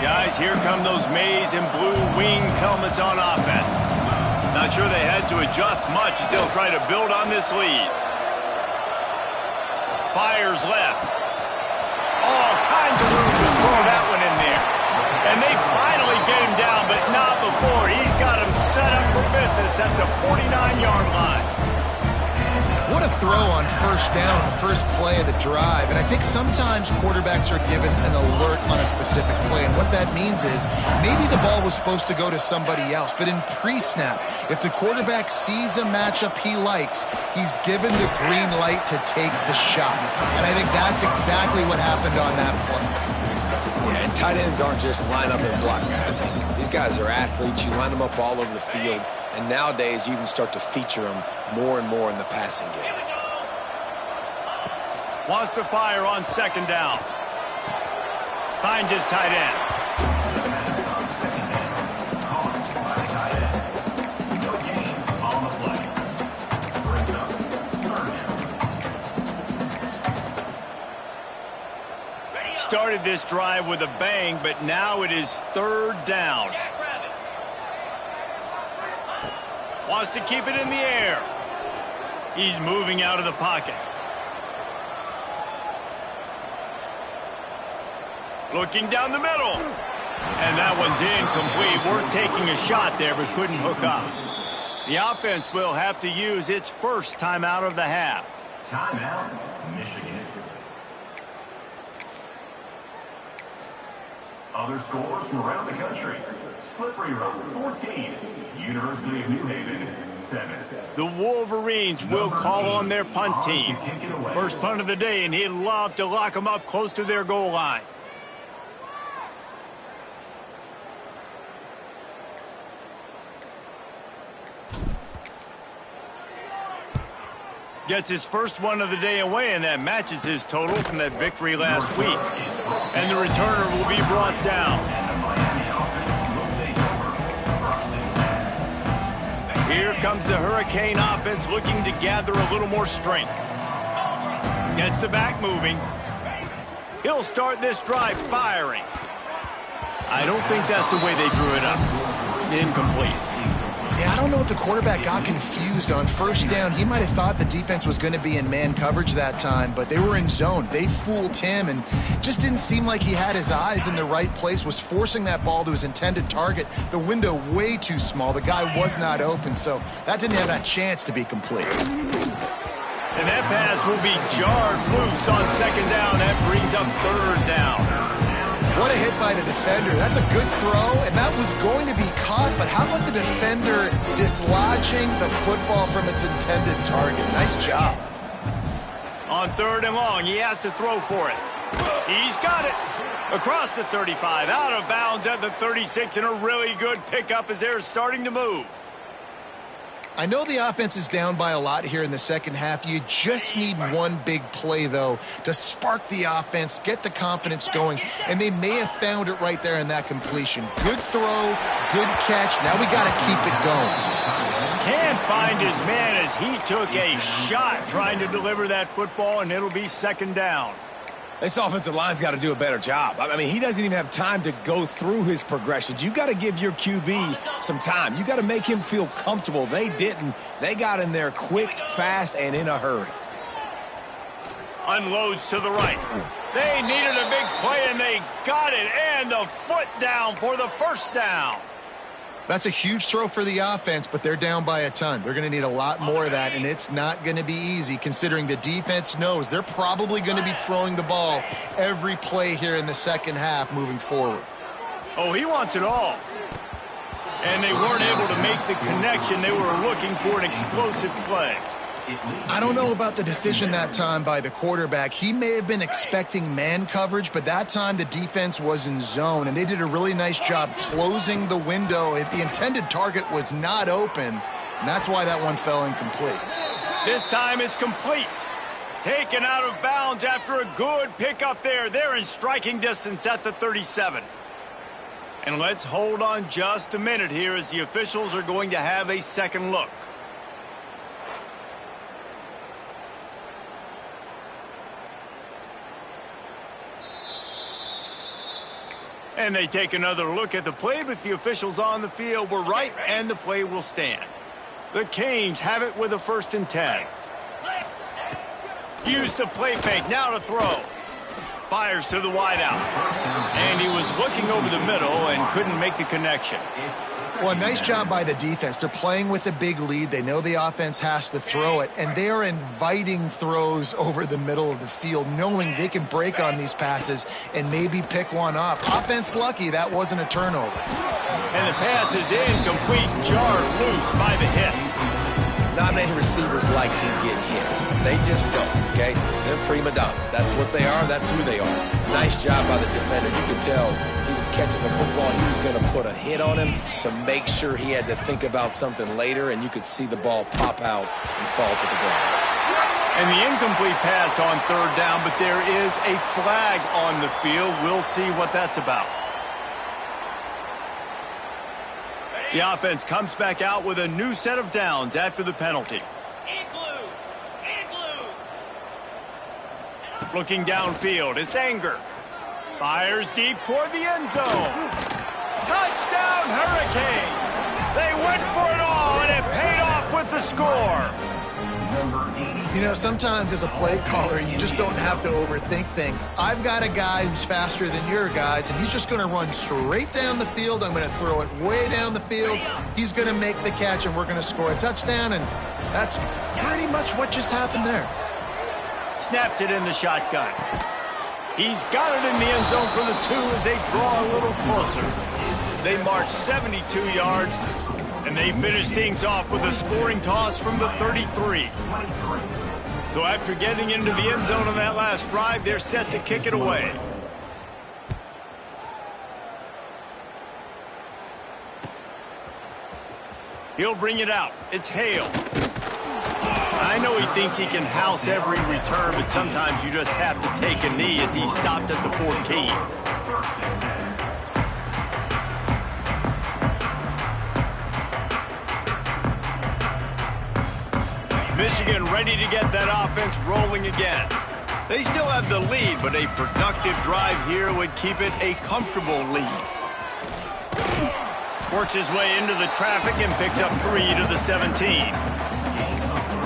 Guys, here come those maize and blue winged helmets on offense. Not sure they had to adjust much as they'll try to build on this lead. Fires left. All kinds of room to throw that one in there. And they finally get him down, but not before. He's got him set up for business at the 49-yard line. What a throw on first down, the first play of the drive. And I think sometimes quarterbacks are given an alert on a specific play. And what that means is maybe the ball was supposed to go to somebody else. But in pre-snap, if the quarterback sees a matchup he likes, he's given the green light to take the shot. And I think that's exactly what happened on that play. Yeah, and tight ends aren't just line up and block guys. These guys are athletes. You line them up all over the field. And nowadays, you can start to feature them more and more in the passing game. Wants to fire on second down. Finds his tight end. Started this drive with a bang, but now it is third down. Wants to keep it in the air. He's moving out of the pocket. Looking down the middle. And that one's incomplete. Worth taking a shot there, but couldn't hook up. The offense will have to use its first timeout of the half. Timeout, Michigan. Other scores from around the country. Slippery Rock, 14. University of New Haven, 7. The Wolverines will call on their punt team. First punt of the day, and he'd love to lock them up close to their goal line. Gets his first one of the day away, and that matches his total from that victory last week. And the returner will be brought down. Here comes the Hurricane offense looking to gather a little more strength. Gets the back moving. He'll start this drive firing. I don't think that's the way they drew it up. Incomplete. Yeah, I don't know if the quarterback got confused on first down. He might have thought the defense was going to be in man coverage that time, but they were in zone. They fooled him and just didn't seem like he had his eyes in the right place, was forcing that ball to his intended target. The window way too small. The guy was not open, so that didn't have a chance to be complete. And that pass will be jarred loose on second down. That brings up third down. What a hit by the defender. That's a good throw, and that was going to be caught, but how about the defender dislodging the football from its intended target? Nice job. On third and long, he has to throw for it. He's got it. Across the 35, out of bounds at the 36, and a really good pickup as they're starting to move. I know the offense is down by a lot here in the second half. You just need one big play, though, to spark the offense, get the confidence going, and they may have found it right there in that completion. Good throw, good catch. Now we got to keep it going. Can't find his man as he took a shot trying to deliver that football, and it'll be second down. This offensive line's got to do a better job. I mean, he doesn't even have time to go through his progressions. You got to give your QB some time. You got to make him feel comfortable. They didn't. They got in there quick, fast, and in a hurry. Unloads to the right. They needed a big play, and they got it. And the foot down for the first down. That's a huge throw for the offense, but they're down by a ton. They're going to need a lot more of that, and it's not going to be easy considering the defense knows they're probably going to be throwing the ball every play here in the second half moving forward. Oh, he wants it all. And they weren't able to make the connection. They were looking for an explosive play. I don't know about the decision that time by the quarterback. He may have been expecting man coverage, but that time the defense was in zone, and they did a really nice job closing the window. The intended target was not open, and that's why that one fell incomplete. This time it's complete. Taken out of bounds after a good pickup there. They're in striking distance at the 37. And let's hold on just a minute here as the officials are going to have a second look. And they take another look at the play, but the officials on the field were right, and the play will stand. The Canes have it with a 1st and 10. Use the play fake, now to throw. Fires to the wideout. And he was looking over the middle and couldn't make the connection. Well, a nice job by the defense. They're playing with a big lead. They know the offense has to throw it, and they are inviting throws over the middle of the field, knowing they can break on these passes and maybe pick one off. Offense lucky that wasn't a turnover. And the pass is incomplete, jarred loose by the hit. Not many receivers like to get hit. They just don't, okay? They're prima donnas. That's what they are. That's who they are. Nice job by the defender. You could tell he was catching the football. He was going to put a hit on him to make sure he had to think about something later, and you could see the ball pop out and fall to the ground. And the incomplete pass on third down, but there is a flag on the field. We'll see what that's about. The offense comes back out with a new set of downs after the penalty. Looking downfield, it's Anger. Fires deep toward the end zone. Touchdown, Hurricane! They went for it all, and it paid off with the score. You know, sometimes as a play caller, you just don't have to overthink things. I've got a guy who's faster than your guys, and he's just going to run straight down the field. I'm going to throw it way down the field. He's going to make the catch, and we're going to score a touchdown, and that's pretty much what just happened there. Snapped it in the shotgun. He's got it in the end zone for the 2 as they draw a little closer. They march 72 yards, and they finish things off with a scoring toss from the 33. So after getting into the end zone on that last drive, they're set to kick it away. He'll bring it out. It's Hale. I know he thinks he can house every return, but sometimes you just have to take a knee as he stopped at the 14. Michigan ready to get that offense rolling again. They still have the lead, but a productive drive here would keep it a comfortable lead. Works his way into the traffic and picks up 3 to the 17.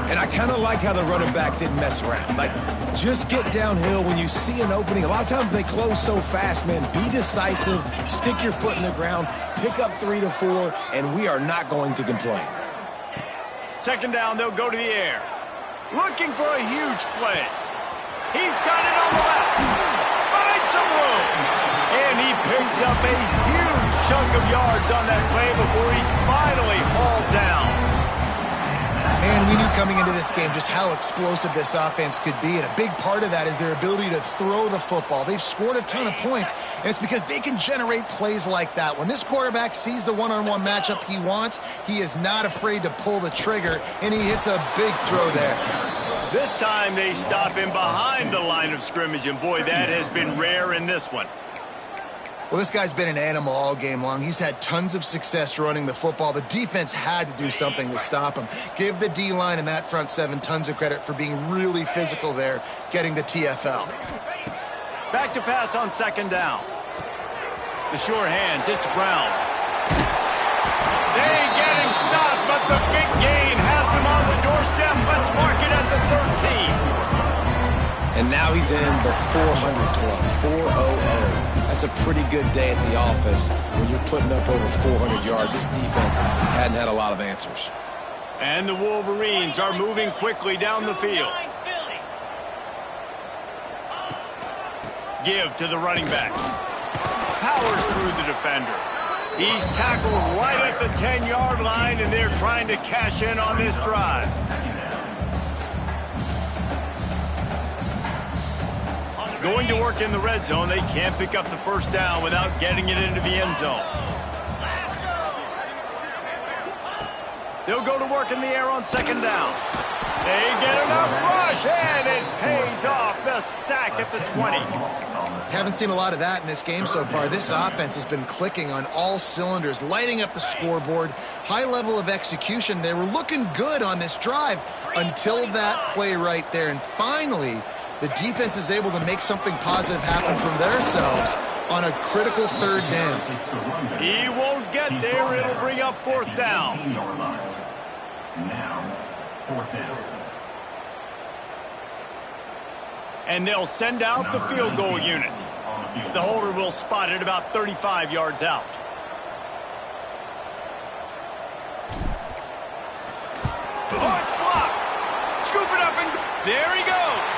And I kind of like how the running back didn't mess around. Like, just get downhill when you see an opening. A lot of times they close so fast, man. Be decisive, stick your foot in the ground, pick up 3 to 4, and we are not going to complain. Second down, they'll go to the air. Looking for a huge play. He's got it on the left. Finds some room. And he picks up a huge chunk of yards on that play before he's finally hauled down. And we knew coming into this game just how explosive this offense could be, and a big part of that is their ability to throw the football. They've scored a ton of points, and it's because they can generate plays like that. When this quarterback sees the one-on-one matchup he wants, he is not afraid to pull the trigger, and he hits a big throw there. This time they stop him behind the line of scrimmage, and boy, that has been rare in this one. Well, this guy's been an animal all game long. He's had tons of success running the football. The defense had to do something to stop him. Give the D-line and that front 7 tons of credit for being really physical there, getting the TFL. Back to pass on second down. The sure hands, it's Brown. They get him stopped, but the big gain has him on the doorstep. Let's mark it at the 13. And now he's in the 400 club, 4-0-0. That's a pretty good day at the office when you're putting up over 400 yards. This defense hadn't had a lot of answers. And the Wolverines are moving quickly down the field. Give to the running back. Powers through the defender. He's tackled right at the 10-yard line, and they're trying to cash in on this drive. Going to work in the red zone, they can't pick up the first down without getting it into the end zone. They'll go to work in the air on second down. They get enough rush, and it pays off. The sack at the 20. Haven't seen a lot of that in this game so far. This offense has been clicking on all cylinders, lighting up the scoreboard. High level of execution. They were looking good on this drive until that play right there. And finally, the defense is able to make something positive happen from themselves on a critical third down. He won't get there. It'll bring up fourth down. Now, fourth down. And they'll send out the field goal unit. The holder will spot it about 35 yards out. Oh, it's blocked. Scoop it up and there he goes.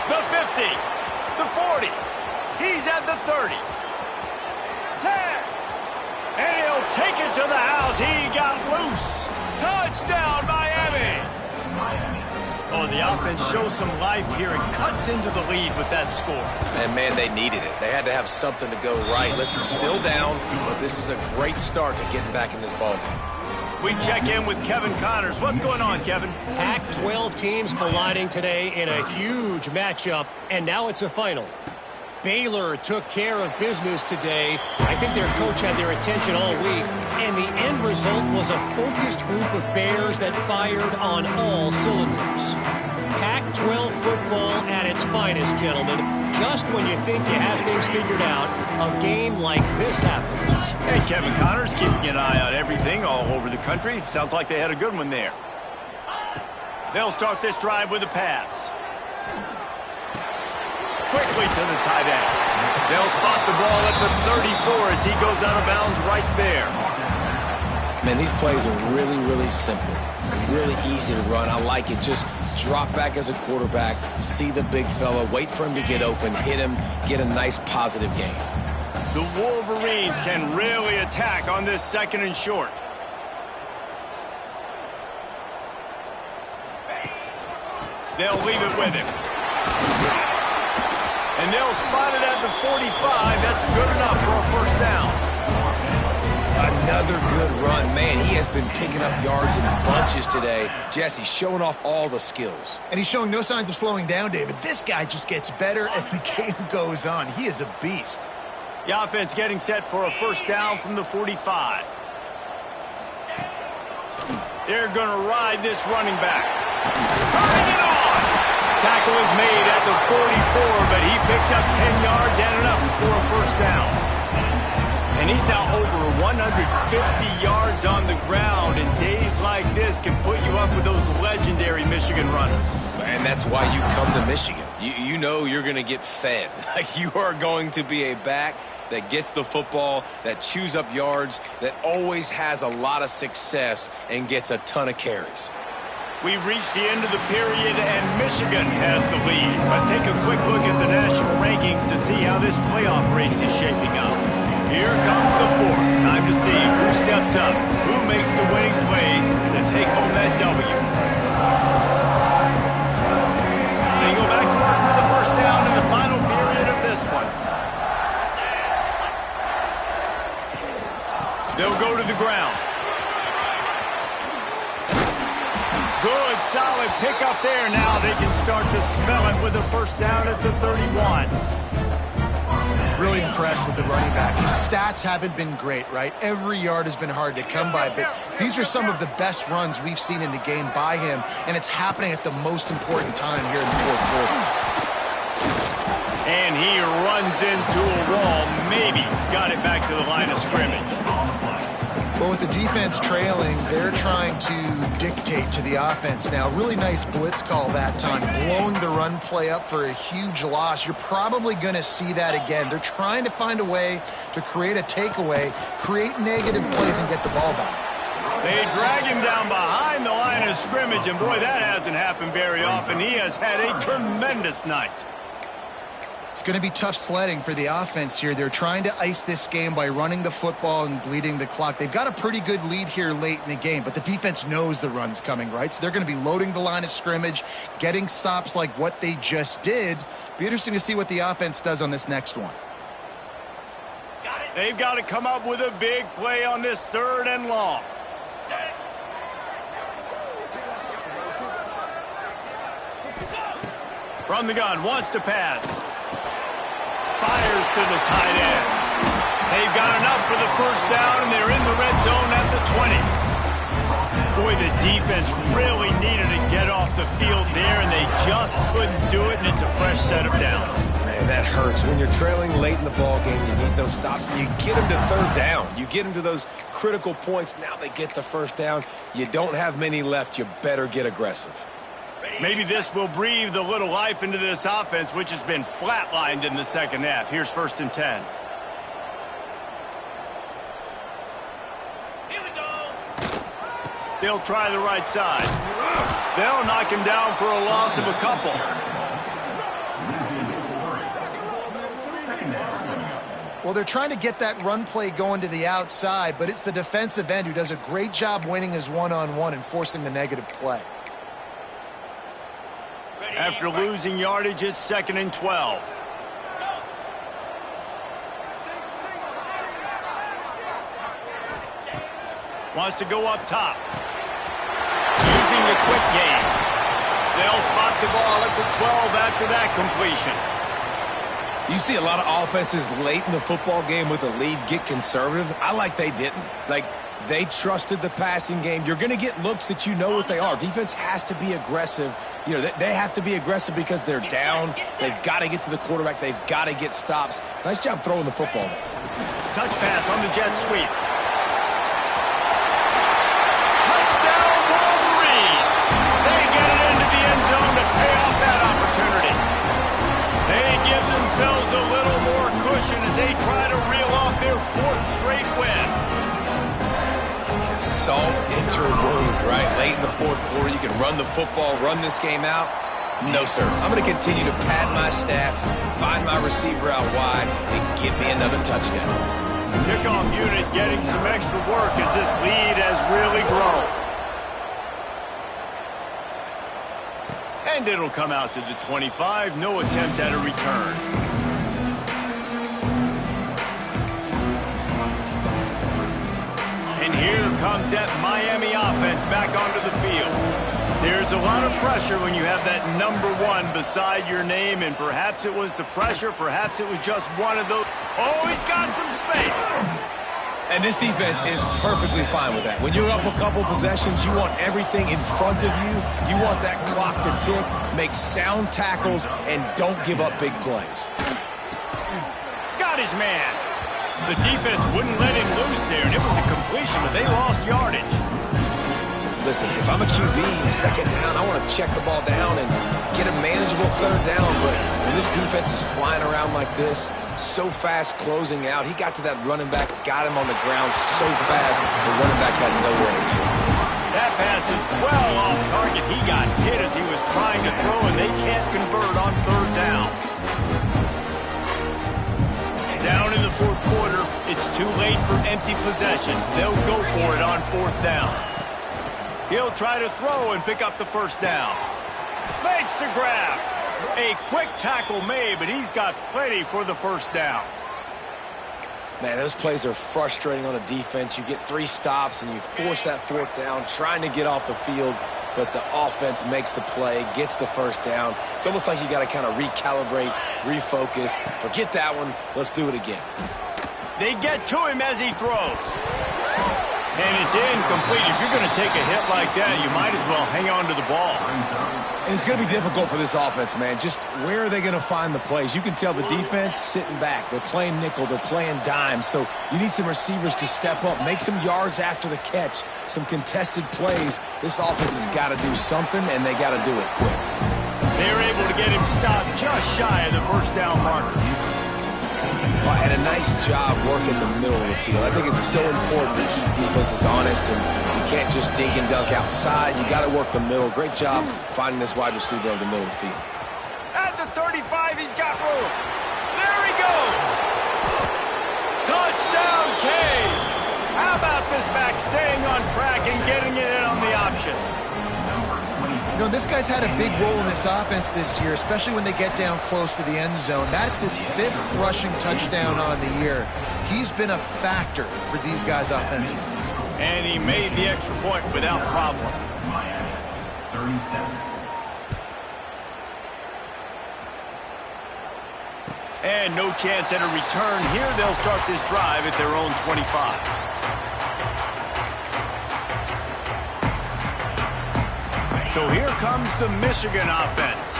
The 50. The 40. He's at the 30. 10. And he'll take it to the house. He got loose. Touchdown, Miami. Oh, the offense shows some life here and cuts into the lead with that score. And, man, they needed it. They had to have something to go right. Listen, still down, but this is a great start to getting back in this ballgame. We check in with Kevin Connors. What's going on, Kevin? Pac-12 teams colliding today in a huge matchup, and now it's a final. Baylor took care of business today. I think their coach had their attention all week, and the end result was a focused group of Bears that fired on all cylinders. Pac-12 football at its finest, gentlemen. Just when you think you have things figured out, a game like this happens. Hey, Kevin Connors, keeping an eye on everything all over the country. Sounds like they had a good one there. They'll start this drive with a pass. Quickly to the tight end. They'll spot the ball at the 34 as he goes out of bounds right there. Man, these plays are really, really simple. Really easy to run. I like it. Just drop back as a quarterback, see the big fella, wait for him to get open, hit him, get a nice positive gain. The Wolverines can really attack on this 2nd and short. They'll leave it with him. And they'll spot it at the 45. That's good enough for a first down. Another good run. Man, he has been picking up yards in bunches today. Jesse showing off all the skills. And he's showing no signs of slowing down, David. This guy just gets better as the game goes on. He is a beast. The offense getting set for a first down from the 45. They're going to ride this running back. Turning it on! Tackle is made at the 44, but he picked up 10 yards and enough for a first down. And he's now over 150 yards on the ground, and days like this can put you up with those legendary Michigan runners. And that's why you come to Michigan. You know you're going to get fed. You are going to be a back that gets the football, that chews up yards, that always has a lot of success and gets a ton of carries. We've reached the end of the period, and Michigan has the lead. Let's take a quick look at the national rankings to see how this playoff race is shaping up. Here comes the fourth. Time to see who steps up, who makes the winning plays to take home that W. They go back to work with the first down in the final period of this one. They'll go to the ground. Good, solid pickup there. Now they can start to smell it with a first down at the 31. Really impressed with the running back. His stats haven't been great, right? Every yard has been hard to come by, but these are some of the best runs we've seen in the game by him, and it's happening at the most important time here in the fourth quarter. And he runs into a wall. Maybe got it back to the line of scrimmage. Well, with the defense trailing, they're trying to dictate to the offense now. Really nice blitz call that time, blowing the run play up for a huge loss. You're probably going to see that again. They're trying to find a way to create a takeaway, create negative plays, and get the ball back. They drag him down behind the line of scrimmage, and boy, that hasn't happened very often. He has had a tremendous night. It's going to be tough sledding for the offense here. They're trying to ice this game by running the football and bleeding the clock. They've got a pretty good lead here late in the game, but the defense knows the run's coming, right? So they're going to be loading the line of scrimmage, getting stops like what they just did. Be interesting to see what the offense does on this next one. They've got to come up with a big play on this 3rd and long. From the gun, wants to pass. Fires to the tight end. They've got enough for the first down, and they're in the red zone at the 20. Boy, the defense really needed to get off the field there, and they just couldn't do it, and it's a fresh set of downs. Man, that hurts. When you're trailing late in the ball game, you need those stops, and you get them to 3rd down. You get them to those critical points. Now they get the first down. You don't have many left. You better get aggressive. Maybe this will breathe a little life into this offense, which has been flatlined in the second half. Here's 1st and 10. Here we go. They'll try the right side. They'll knock him down for a loss of a couple. Well, they're trying to get that run play going to the outside, but it's the defensive end who does a great job winning his one-on-one and forcing the negative play. After losing yardage, it's 2nd and 12. Wants to go up top. Using the quick game. They'll spot the ball at the 12 after that completion. You see a lot of offenses late in the football game with a lead get conservative. I like they didn't. Like, they trusted the passing game. You're going to get looks that you know what they are. Defense has to be aggressive. You know, they have to be aggressive because they're down. They've got to get to the quarterback. They've got to get stops. Nice job throwing the football there. Touch pass on the jet sweep. Touchdown, Wolverines! They get it into the end zone to pay off that opportunity. They give themselves a little more cushion as they try to reel off their 4th straight win. Salt into a wound, right? Late in the 4th quarter, you can run the football, run this game out. No, sir. I'm going to continue to pad my stats, find my receiver out wide, and get me another touchdown. Kickoff unit getting some extra work as this lead has really grown. And it'll come out to the 25. No attempt at a return. And here comes that Miami offense back onto the field. There's a lot of pressure when you have that number 1 beside your name, and perhaps it was the pressure, perhaps it was just one of those. Oh, he's got some space. And this defense is perfectly fine with that. When you're up a couple possessions, you want everything in front of you. You want that clock to tick, make sound tackles, and don't give up big plays. Got his man. The defense wouldn't let him loose there, and it was a completion, but they lost yardage. Listen, if I'm a QB, 2nd down, I want to check the ball down and get a manageable 3rd down. But when this defense is flying around like this, so fast closing out, he got to that running back, got him on the ground so fast, the running back had nowhere to go. That pass is well off target. He got hit as he was trying to throw, and they can't convert on 3rd down. Down in the 4th quarter, it's too late for empty possessions. They'll go for it on 4th down. He'll try to throw and pick up the 1st down. Makes the grab. A quick tackle made, but he's got plenty for the 1st down. Man, those plays are frustrating on a defense. You get 3 stops and you force that 4th down, trying to get off the field, but the offense makes the play, gets the 1st down. It's almost like you got to kind of recalibrate, refocus. Forget that one. Let's do it again. They get to him as he throws. And it's incomplete. If you're going to take a hit like that, you might as well hang on to the ball. And it's going to be difficult for this offense, man. Just where are they going to find the plays? You can tell the defense sitting back. They're playing nickel. They're playing dime. So you need some receivers to step up, make some yards after the catch, some contested plays. This offense has got to do something, and they got to do it quick. They're able to get him stopped just shy of the 1st down marker. And a nice job working the middle of the field. I think it's so important to keep defenses honest, and you can't just dink and dunk outside. You got to work the middle. Great job finding this wide receiver over the middle of the field. At the 35, he's got room. There he goes. Touchdown, Canes. How about this back staying on track and getting it in on the option? You know, this guy's had a big role in this offense this year, especially when they get down close to the end zone. That's his 5th rushing touchdown on the year. He's been a factor for these guys offensively. And he made the extra point without problem. Miami, 37. And no chance at a return here. They'll start this drive at their own 25. So here comes the Michigan offense.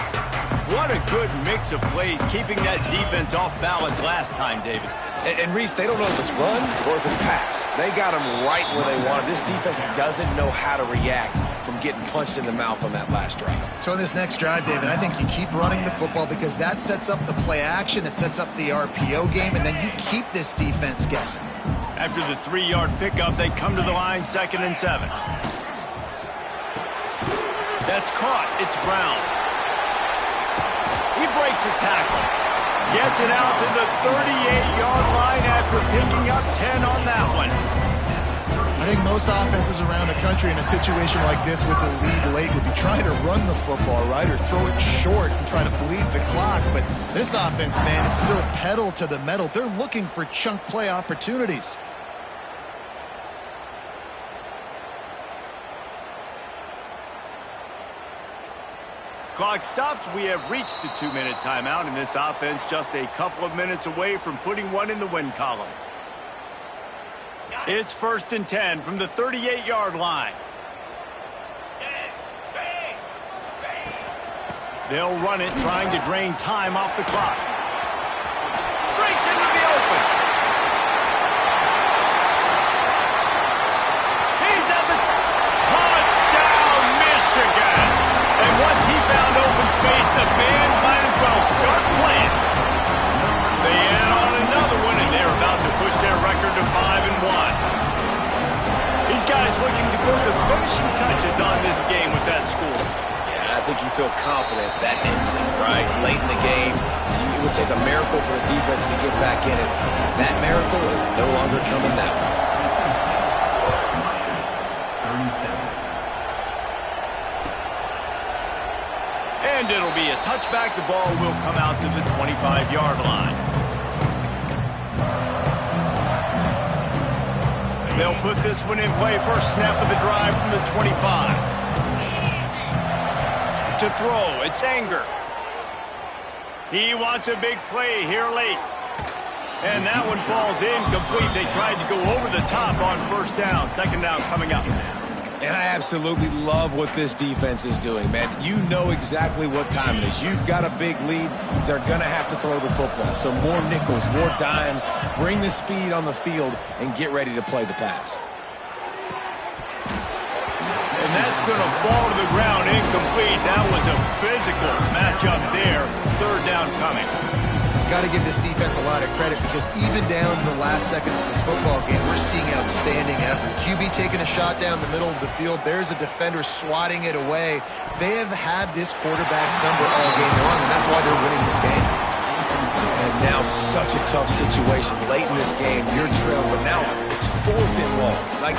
What a good mix of plays, keeping that defense off balance last time, David. And Reese, they don't know if it's run or if it's pass. They got them right where they want it. This defense doesn't know how to react from getting punched in the mouth on that last drive. So in this next drive, David, I think you keep running the football because that sets up the play action, it sets up the RPO game, and then you keep this defense guessing. After the 3-yard pickup, they come to the line 2nd and 7. That's caught. It's Brown. He breaks a tackle. Gets it out to the 38-yard line after picking up 10 on that one. I think most offenses around the country in a situation like this with the lead late would be trying to run the football, right, or throw it short and try to bleed the clock. But this offense, man, it's still pedal to the metal. They're looking for chunk play opportunities. Clock stops. We have reached the 2-minute timeout, and this offense just a couple of minutes away from putting one in the win column. It's 1st and 10 from the 38-yard line. They'll run it, trying to drain time off the clock. Breaks into the open. He's at the touchdown, Michigan. And once he found open space, the band might as well start playing. They add on another one, and they're about to push their record to 5-1. These guys looking to put the finishing touches on this game with that score. Yeah, I think you feel confident that ends it, right? Late in the game, it would take a miracle for the defense to get back in it. That miracle is no longer coming now. 37. And it'll be a touchback. The ball will come out to the 25-yard line. They'll put this one in play. First snap of the drive from the 25. To throw, it's Anger. He wants a big play here late. And that one falls incomplete. They tried to go over the top on first down. Second down coming up. And I absolutely love what this defense is doing, man. You know exactly what time it is. You've got a big lead. They're going to have to throw the football. So more nickels, more dimes, bring the speed on the field, and get ready to play the pass. And that's going to fall to the ground incomplete. That was a physical matchup there. Third down coming. Got to give this defense a lot of credit because even down in the last seconds of this football game, we're seeing outstanding effort. QB taking a shot down the middle of the field. There's a defender swatting it away. They have had this quarterback's number all game long, and that's why they're winning this game. And now such a tough situation. Late in this game, you're trailing, but now it's 4th and long. Like,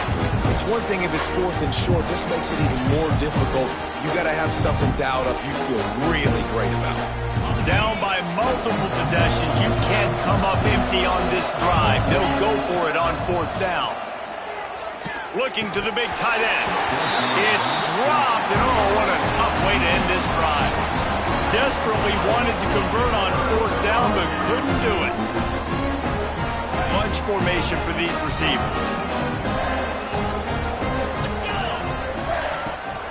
it's one thing if it's 4th and short. This makes it even more difficult. You got to have something dialed up you feel really great about. Down by multiple possessions. You can't come up empty on this drive. They'll go for it on 4th down. Looking to the big tight end. It's dropped, and oh, what a tough way to end this drive. Desperately wanted to convert on 4th down, but couldn't do it. Bunch formation for these receivers.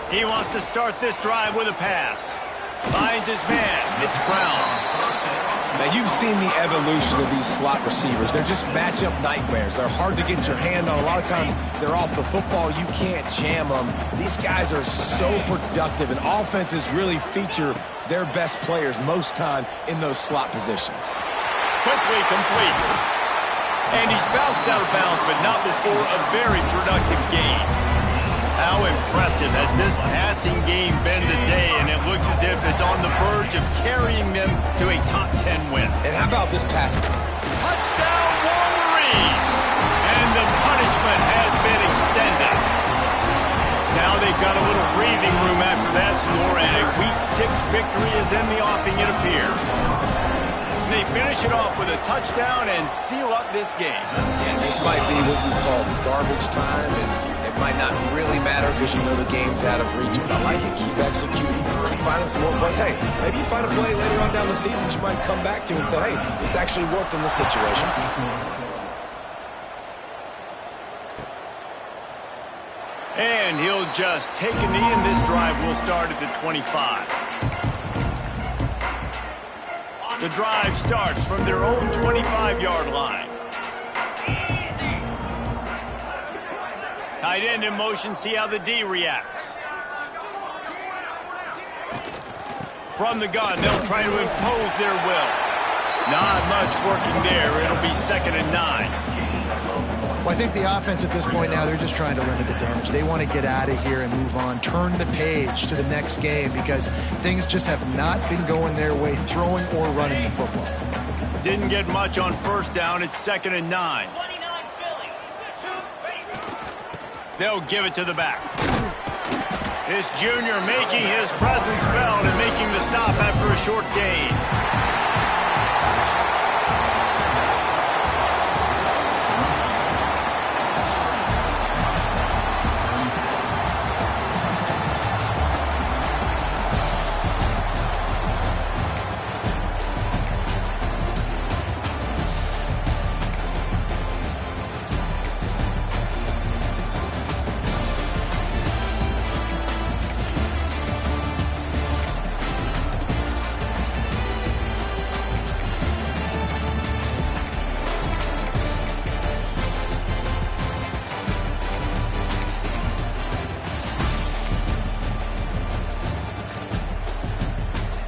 He wants to start this drive with a pass. Finds his man. It's Brown. Now, you've seen the evolution of these slot receivers. They're just matchup nightmares. They're hard to get your hand on. A lot of times, they're off the football. You can't jam them. These guys are so productive, and offenses really feature their best players most time in those slot positions. Quickly complete. And he's bounced out of bounds, but not before a very productive game. How impressive has this passing game been today, and it looks as if it's on the verge of carrying them to a top 10 win. And how about this passing? Touchdown, Wolverines! And the punishment has been extended. Now they've got a little breathing room after that score, and a Week 6 victory is in the offing, it appears. They finish it off with a touchdown and seal up this game. Yeah, this might be what we call garbage time, and it might not really matter because you know the game's out of reach, but I like it. Keep executing. Keep finding some more plays. Hey, maybe you find a play later on down the season that you might come back to and say, hey, this actually worked in this situation. And he'll just take a knee, and this drive will start at the 25. The drive starts from their own 25-yard line. Tight end in motion, see how the D reacts. From the gun, they'll try to impose their will. Not much working there. It'll be 2nd and 9. Well, I think the offense at this point now, they're just trying to limit the damage. They want to get out of here and move on, turn the page to the next game because things just have not been going their way, throwing or running the football. Didn't get much on first down. It's 2nd and 9. They'll give it to the back. This junior making his presence felt and making the stop after a short gain.